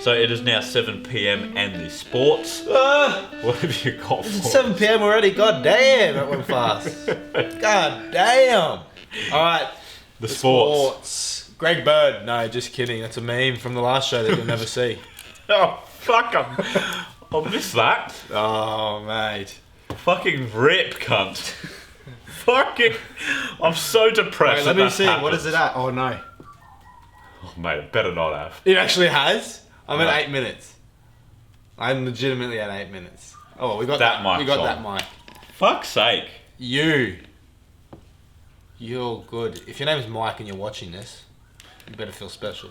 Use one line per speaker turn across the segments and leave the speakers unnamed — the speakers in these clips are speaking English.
So it is now 7 p.m. and the sports. What have you got for
It's 7 p.m. already. God damn, that went fast. God damn. All right.
The sports.
Greg Bird. No, just kidding. That's a meme from the last show that you'll never see.
Oh, fuck. I'll miss that.
Oh, mate.
Fucking rip, cunt. Fucking. I'm so depressed.
Wait, let me see.
Happened.
What is it at? Oh, no.
Oh, mate, it better not have.
It actually has? I'm
No.
at 8 minutes. I'm legitimately at 8 minutes. Oh, well, we got
That
that. We
mic's
got
on.
that mic.
Fuck's sake.
You're good. If your name's Mike and you're watching this, you better feel special.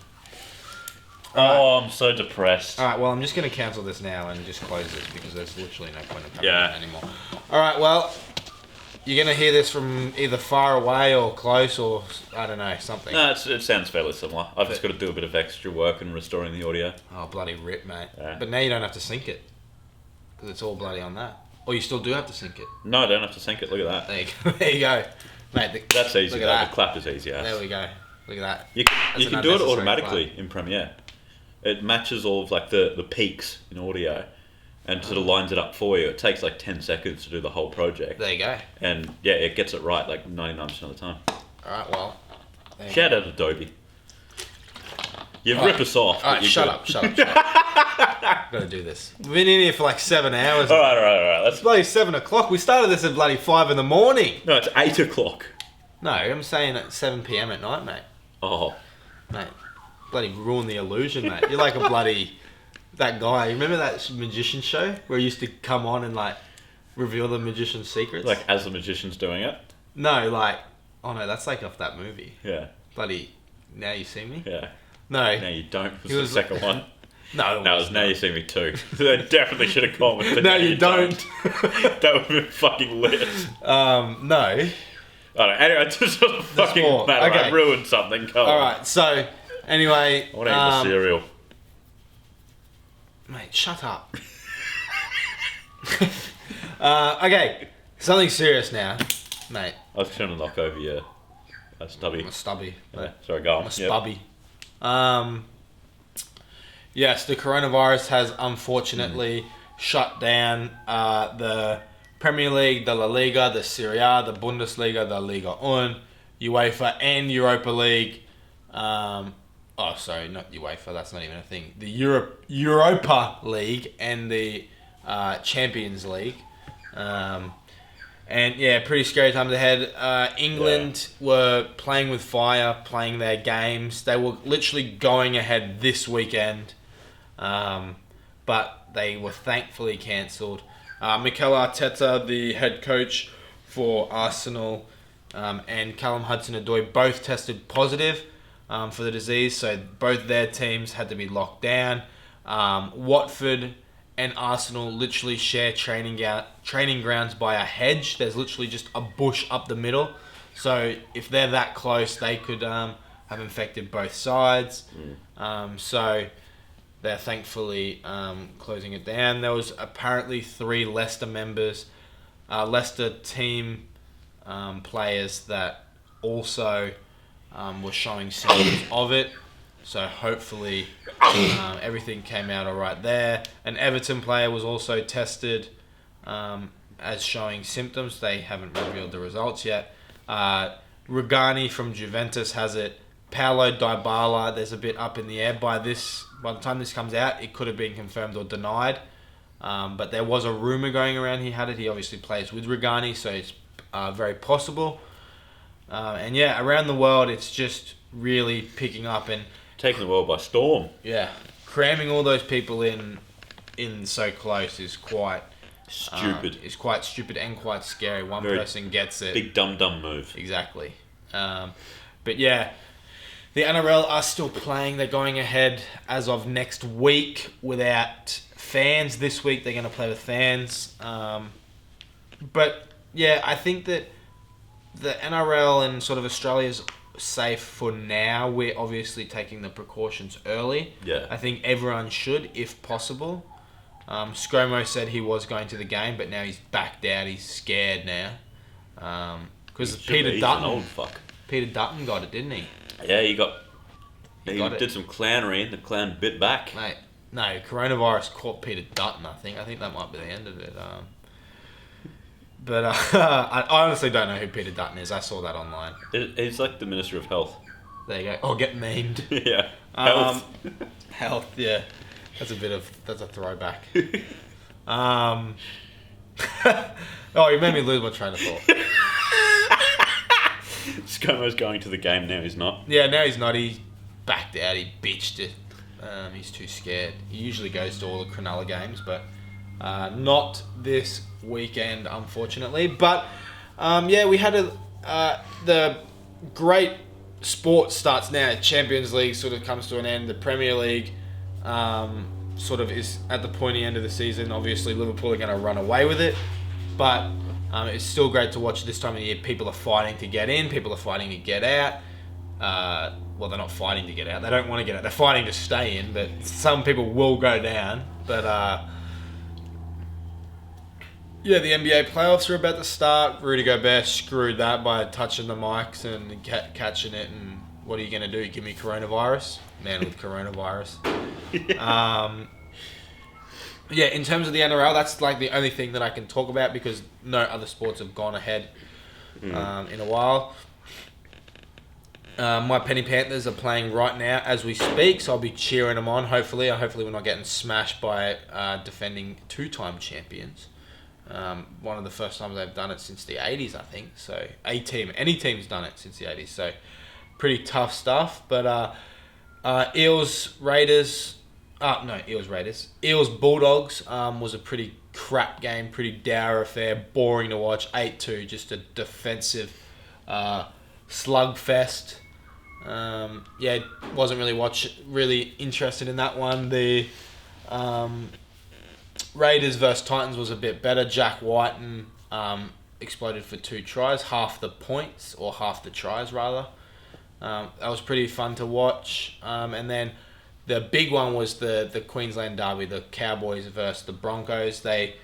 Oh, I'm so depressed.
Alright, well, I'm just going to cancel this now and just close this because there's literally no point in having
Yeah.
it anymore. Alright, well, you're going to hear this from either far away or close or, I don't know, something.
No, it sounds fairly similar. I've just got to do a bit of extra work in restoring the audio.
Oh, bloody rip, mate.
Yeah.
But now you don't have to sync it because it's all bloody on that. Or you still do have to sync it.
No, I don't have to sync it. Look at that.
There you go. There you go. Mate,
That's easy,
look
though.
at that.
The clap is easy,
There we go. Look at that.
You
That's
can
an
do it
unnecessary
automatically in Premiere. It matches all of like the peaks in audio and sort of lines it up for you. It takes like 10 seconds to do the whole project.
There you go.
And yeah, it gets it right like 99% of the time.
Alright, well. there you
Shout out Adobe. You
Alright.
rip us off. but
Alright,
you're
shut
good.
up, shut up, shut up. Gotta do this. We've been in here for like 7 hours.
Alright.
It's bloody 7 o'clock. We started this at bloody 5 in the morning.
No, it's 8 o'clock.
No, I'm saying at 7 p.m. at night, mate.
Oh.
Mate, bloody ruin the illusion, mate. You're like a bloody... That guy. Remember that magician show where he used to come on and like reveal the magician's secrets?
Like as the magician's doing it?
No, like... Oh no, that's like off that movie.
Yeah.
Bloody... Now You See Me?
Yeah.
No.
Now you don't.
It
Was the
was-
second one?
No,
No, it was Now You See Me too. They definitely should have gone with the
No, you don't.
That would have been fucking lit.
No.
I don't know. Anyway, it just doesn't fucking
sport.
matter.
Okay.
I ruined something. Come on.
Alright, so... Anyway...
I want to eat the cereal.
Mate, shut up. Okay, something serious now, mate.
I was trying to knock over your stubby.
I'm a stubby.
Yeah, sorry, go on.
I'm a stubby. Yes, the coronavirus has unfortunately shut down the Premier League, the La Liga, the Serie A, the Bundesliga, the Liga 1, UEFA and Europa League. Oh, sorry, not UEFA. That's not even a thing. The Europa League and the Champions League. And yeah, pretty scary times ahead. England were playing with fire, playing their games. They were literally going ahead this weekend, but they were thankfully cancelled. Mikel Arteta, the head coach for Arsenal, and Callum Hudson-Odoi both tested positive for the disease, so both their teams had to be locked down. Watford and Arsenal literally share training grounds by a hedge. There's literally just a bush up the middle. So if they're that close, they could have infected both sides. So they're thankfully closing it down. There was apparently 3 Leicester members, Leicester team players that also were showing symptoms of it. So hopefully everything came out alright there. An Everton player was also tested as showing symptoms. They haven't revealed the results yet. Regani from Juventus has it. Paulo Dybala, there's a bit up in the air. By the time this comes out, it could have been confirmed or denied. But there was a rumour going around he had it. He obviously plays with Regani, so it's very possible. And yeah, around the world, it's just really picking up and
Taking the world by storm.
yeah, cramming all those people in so close is quite
Stupid.
It's quite stupid and quite scary. One
Very
person gets it.
Big dumb move.
Exactly. But yeah, the NRL are still playing. They're going ahead as of next week without fans. This week they're going to play with fans. But yeah, I think that the NRL and sort of Australia's safe for now. We're obviously taking the precautions early.
Yeah.
I think everyone should, if possible. Scromo said he was going to the game, but now he's backed out. He's scared now. Because Peter Dutton,
old fuck.
Peter Dutton got it, didn't he?
Yeah, he
got it.
did some clownery and the clown bit back.
Mate, No, coronavirus caught Peter Dutton, I think. I think that might be the end of it. But I honestly don't know who Peter Dutton is. I saw that online.
He's like the Minister of Health.
There you go. Oh, get memed.
Yeah. Health.
Health, yeah. That's a throwback. Oh, you made me lose my train of thought.
ScoMo's going to the game now, he's not.
Yeah, now he's not. He backed out. He bitched it. He's too scared. He usually goes to all the Cronulla games, but not this weekend, unfortunately. But yeah, we had the great sport starts now. Champions League sort of comes to an end. The Premier League sort of is at the pointy end of the season. Obviously, Liverpool are going to run away with it, but it's still great to watch this time of the year. People are fighting to get in. People are fighting to get out. Well, they're not fighting to get out. They don't want to get out. They're fighting to stay in, but some people will go down. But yeah, the NBA playoffs are about to start. Rudy Gobert screwed that by touching the mics and catching it. And what are you going to do? Give me coronavirus? Man with coronavirus. Yeah, in terms of the NRL, that's like the only thing that I can talk about because no other sports have gone ahead in a while. My Penny Panthers are playing right now as we speak, so I'll be cheering them on. Hopefully we're not getting smashed by defending two-time champions. One of the first times they've done it since the 80s, I think. So any team's done it since the 80s. So pretty tough stuff. But Eels Bulldogs was a pretty crap game, pretty dour affair, boring to watch. 8-2, just a defensive slugfest. Yeah, wasn't really interested in that one. The Raiders versus Titans was a bit better. Jack Whiten exploded for 2 tries, half the points, or half the tries rather. That was pretty fun to watch. And then the big one was the Queensland derby, the Cowboys versus the Broncos. They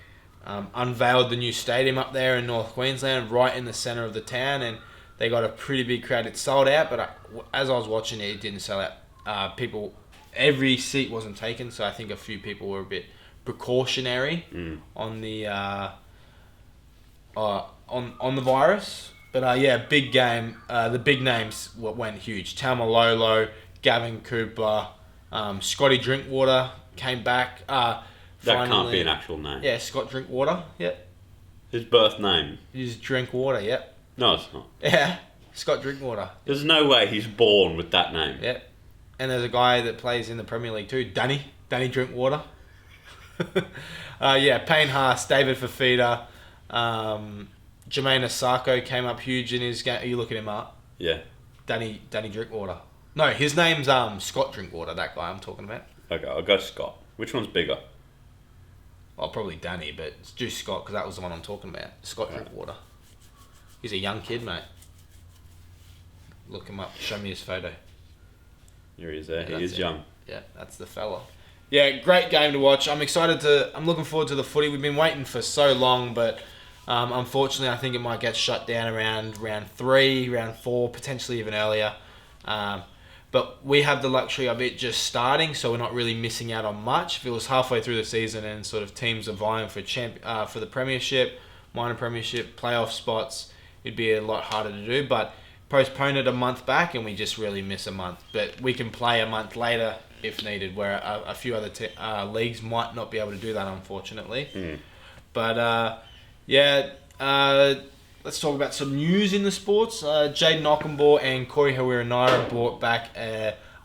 unveiled the new stadium up there in North Queensland, right in the centre of the town, and they got a pretty big crowd. It sold out, but as I was watching it, it didn't sell out. Every seat wasn't taken, so I think a few people were a bit precautionary on the on the virus. But yeah, big game. The big names went huge. Taumalolo, Gavin Cooper, Scotty Drinkwater came back.
That can't be an actual name.
Yeah, Scott Drinkwater. Yeah.
His birth name.
He's Drinkwater. Yeah.
No, it's not.
Yeah, Scott Drinkwater.
There's no way he's born with that name.
Yeah. And there's a guy that plays in the Premier League too, Danny Drinkwater. Yeah, Payne Haas, David Fafita, Jermaine Asako came up huge in his game. Are you looking him up?
Yeah.
Danny Drinkwater. No, his name's Scott Drinkwater, that guy I'm talking about.
Okay, I'll go Scott. Which one's bigger?
Well, probably Danny, but it's just Scott because that was the one I'm talking about. Scott Drinkwater. He's a young kid, mate. Look him up. Show me his photo.
Here he is there.
Yeah,
he is young.
Yeah, that's the fella. Yeah, great game to watch. I'm looking forward to the footy. We've been waiting for so long, but unfortunately I think it might get shut down around round 3, round 4, potentially even earlier. But we have the luxury of it just starting, so we're not really missing out on much. If it was halfway through the season and sort of teams are vying for the premiership, minor premiership, playoff spots, it'd be a lot harder to do. But postpone it a month back and we just really miss a month. But we can play a month later if needed, where a few other leagues might not be able to do that, unfortunately. But yeah, let's talk about some news in the sports. Jaden Ockenbaugh and Corey Hawiranara brought back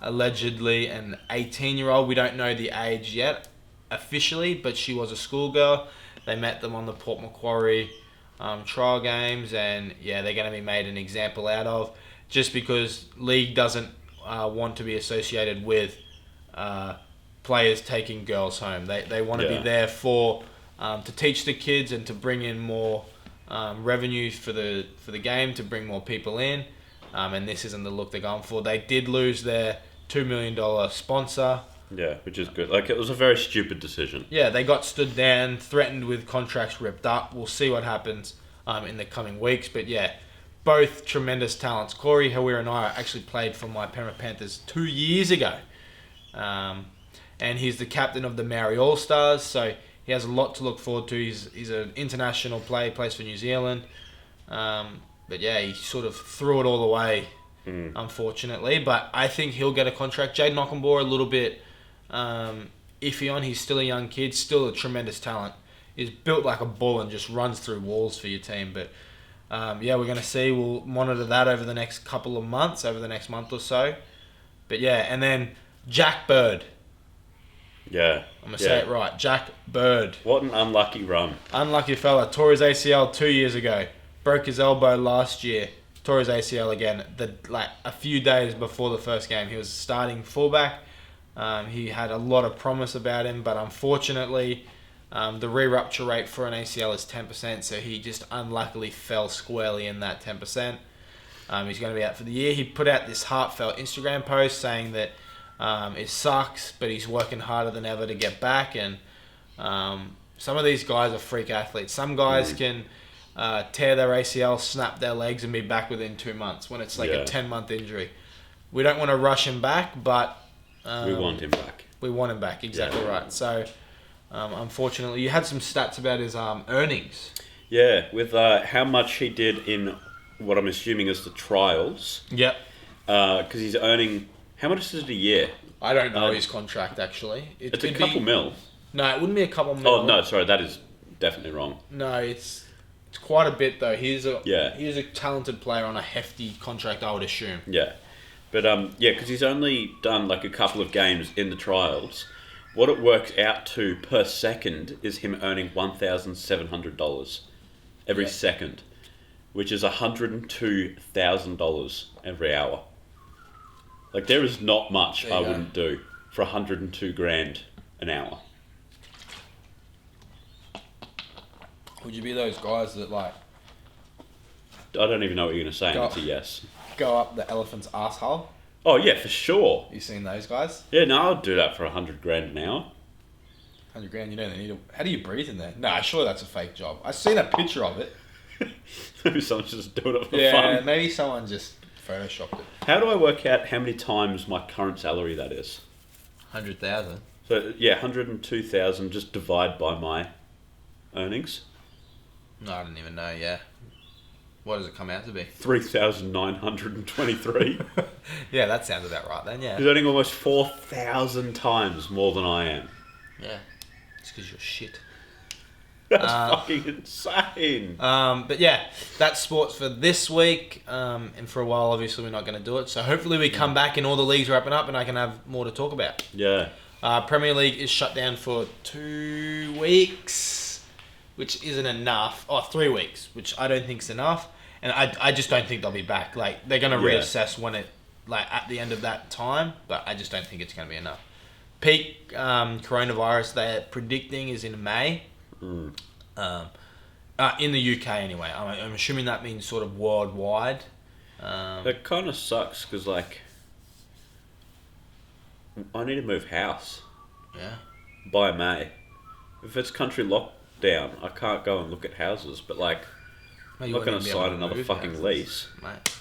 allegedly an 18-year-old. We don't know the age yet officially, but she was a schoolgirl. They met them on the Port Macquarie trial games, and yeah, they're going to be made an example out of, just because league doesn't want to be associated with players taking girls home. They want to be there for to teach the kids and to bring in more revenue for the game, to bring more people in, and this isn't the look they're going for. They did lose their $2 million sponsor.
Yeah, which is good. Like, it was a very stupid decision. Yeah,
they got stood down, threatened with contracts ripped up. We'll see what happens in the coming weeks. But yeah, both tremendous talents. Corey Hawiranara actually played for my Penrith Panthers 2 years ago. and he's the captain of the Maori All Stars, so he has a lot to look forward to. He's an international player, plays for New Zealand. But yeah, he sort of threw it all away, unfortunately. But I think he'll get a contract. Jade Knockenbauer, a little bit iffy on. He's still a young kid, still a tremendous talent. He's built like a bull and just runs through walls for your team. But yeah, we're going to see. We'll monitor that over the next couple of months, over the next month or so. But yeah, and then Jack Bird.
Yeah.
I'm going to say it right. Jack Bird.
What an unlucky run.
Unlucky fella. Tore his ACL 2 years ago. Broke his elbow last year. Tore his ACL again. A few days before the first game. He was starting fullback. He had a lot of promise about him, but unfortunately, the re-rupture rate for an ACL is 10%, so he just unluckily fell squarely in that 10%. He's going to be out for the year. He put out this heartfelt Instagram post saying that it sucks, but he's working harder than ever to get back. And some of these guys are freak athletes. Some guys can tear their ACL, snap their legs, and be back within 2 months when it's like a 10-month injury. We don't want to rush him back, but
we want him back.
We want him back, exactly right. So, unfortunately, you had some stats about his earnings.
Yeah, with how much he did in what I'm assuming is the trials.
Yep.
Because he's earning... How much is it a year?
I don't know his contract, actually.
It's a couple mil.
No, it wouldn't be a couple mil.
Oh, no, sorry, that is definitely wrong.
No, it's quite a bit, though. He's a talented player on a hefty contract, I would assume.
Yeah. But, because he's only done like a couple of games in the trials. What it works out to per second is him earning $1,700 every second, which is $102,000 every hour. Like, there is not much I wouldn't do for $102,000 an hour.
Would you be those guys that, like...
I don't even know what you're going to say, and it's a yes.
Go up the elephant's asshole?
Oh, yeah, for sure.
You seen those guys?
Yeah, no, I'd do that for $100,000 an hour.
$100,000, you know they need to... How do you breathe in there? No, sure that's a fake job. I've seen a picture of it.
Maybe someone's just doing it for fun.
Yeah, maybe someone just photoshopped it.
How do I work out how many times my current salary that is?
100,000.
So, yeah, 102,000, just divide by my earnings.
No, I don't even know, yeah. What does it come out to be?
3,923.
Yeah, that sounds about right then, yeah.
He's earning almost 4,000 times more than I am.
Yeah, it's because you're shit.
That's fucking insane.
But yeah, that's sports for this week. And for a while, obviously, we're not going to do it. So hopefully we come back and all the leagues wrapping up and I can have more to talk about.
Yeah.
Premier League is shut down for 2 weeks, which isn't enough. 3 weeks, which I don't think is enough. And I just don't think they'll be back. Like, they're going to reassess when it, like, at the end of that time. But I just don't think it's going to be enough. Peak coronavirus they're predicting is in May. In the UK anyway. I'm assuming that means sort of worldwide.
That kind of sucks because, like, I need to move house.
Yeah.
By May. If it's country lockdown, I can't go and look at houses. But, like, I'm not going to sign another fucking lease.
Mate.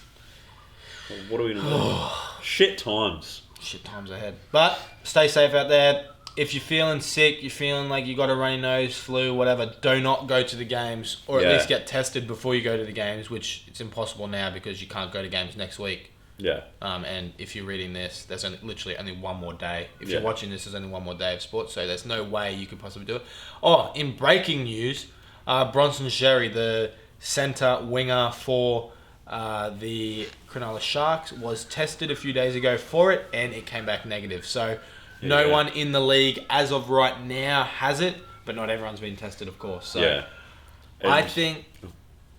Well, what are we going to do? Shit times.
Shit times ahead. But stay safe out there. If you're feeling sick, you're feeling like you got a runny nose, flu, whatever, do not go to the games, or at least get tested before you go to the games, which it's impossible now because you can't go to games next week.
Yeah.
And if you're reading this, there's literally only one more day. If you're watching this, there's only one more day of sports, so there's no way you could possibly do it. Oh, in breaking news, Bronson Xerri, the centre winger for the Cronulla Sharks, was tested a few days ago for it, and it came back negative. So no one in the league as of right now has it, but not everyone's been tested, of course. So I think...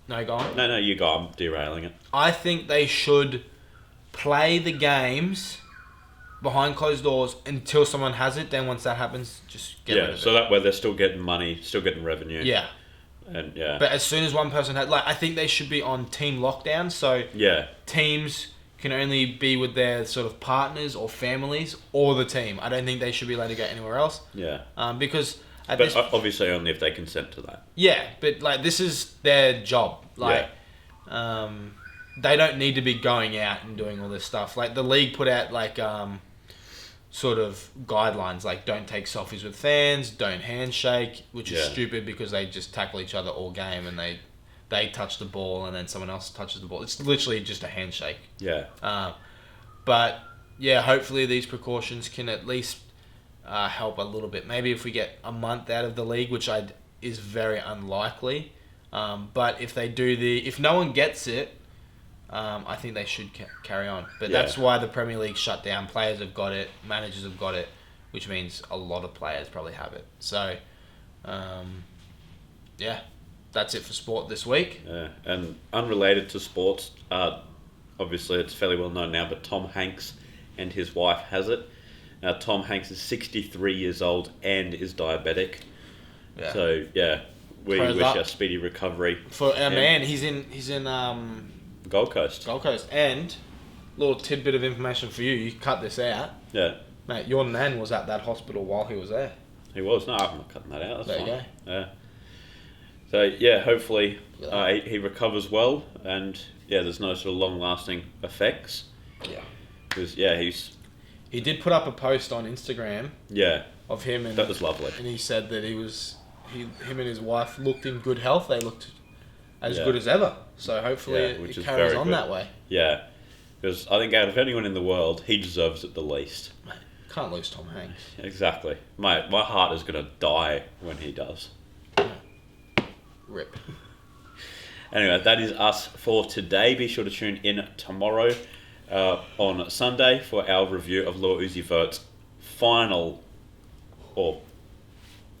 No, go on.
No, you go. I'm derailing it.
I think they should play the games behind closed doors until someone has it. Then once that happens, just get rid of it.
So that way they're still getting money, still getting revenue.
Yeah.
And
But as soon as one person had... Like, I think they should be on team lockdown, so teams can only be with their sort of partners or families or the team. I don't think they should be allowed to go anywhere else.
Yeah.
Because...
But obviously only if they consent to that.
Yeah, but like this is their job. Like, they don't need to be going out and doing all this stuff. Like the league put out like sort of guidelines, like don't take selfies with fans, don't handshake, which is
Yeah.
stupid because they just tackle each other all game and they touch the ball and then someone else touches the ball. It's literally just a handshake.
Yeah.
But yeah, hopefully these precautions can at least help a little bit. Maybe if we get a month out of the league, which is very unlikely. But if they do if no one gets it, I think they should carry on. But
Yeah.
that's why the Premier League shut down. Players have got it, managers have got it, which means a lot of players probably have it. So, yeah, that's it for sport this week.
Yeah. And unrelated to sports, obviously it's fairly well known now, but Tom Hanks and his wife has it. Now, Tom Hanks is 63 years old and is diabetic.
Yeah.
So, yeah, we
Pros
wish
up.
a speedy recovery.
For our
And
man, he's in
Gold Coast.
Gold Coast. And little tidbit of information for you. You can cut this out,
Yeah,
mate. Your nan was at that hospital while he was there.
he was. No, I'm not cutting that out. That's
There you
fine. Yeah. So, yeah, hopefully
Yeah.
he recovers well and, yeah, there's no sort of long-lasting effects.
Yeah.
Because, yeah,
He did put up a post on Instagram
yeah,
of him, and
that was lovely.
and he said that him and his wife looked in good health. They looked as
Yeah.
good as ever. So hopefully
Yeah,
it
which is
carries
very
on
good.
that way.
Yeah, because I think out of anyone in the world, he deserves it the least.
Mate, can't lose Tom Hanks.
Exactly. My heart is going to die when he does.
Rip.
Anyway, that is us for today. Be sure to tune in tomorrow on Sunday for our review of Lil Uzi Vert's final, or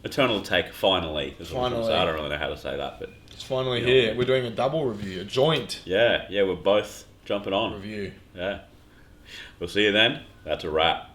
Eternal Take finally. Is what I'm trying to say. I don't really know how to say that, but
It's finally
You know
here.
what I mean.
We're doing a double review, a joint
yeah, we're both jumping on.
review.
Yeah. We'll see you then. That's a wrap.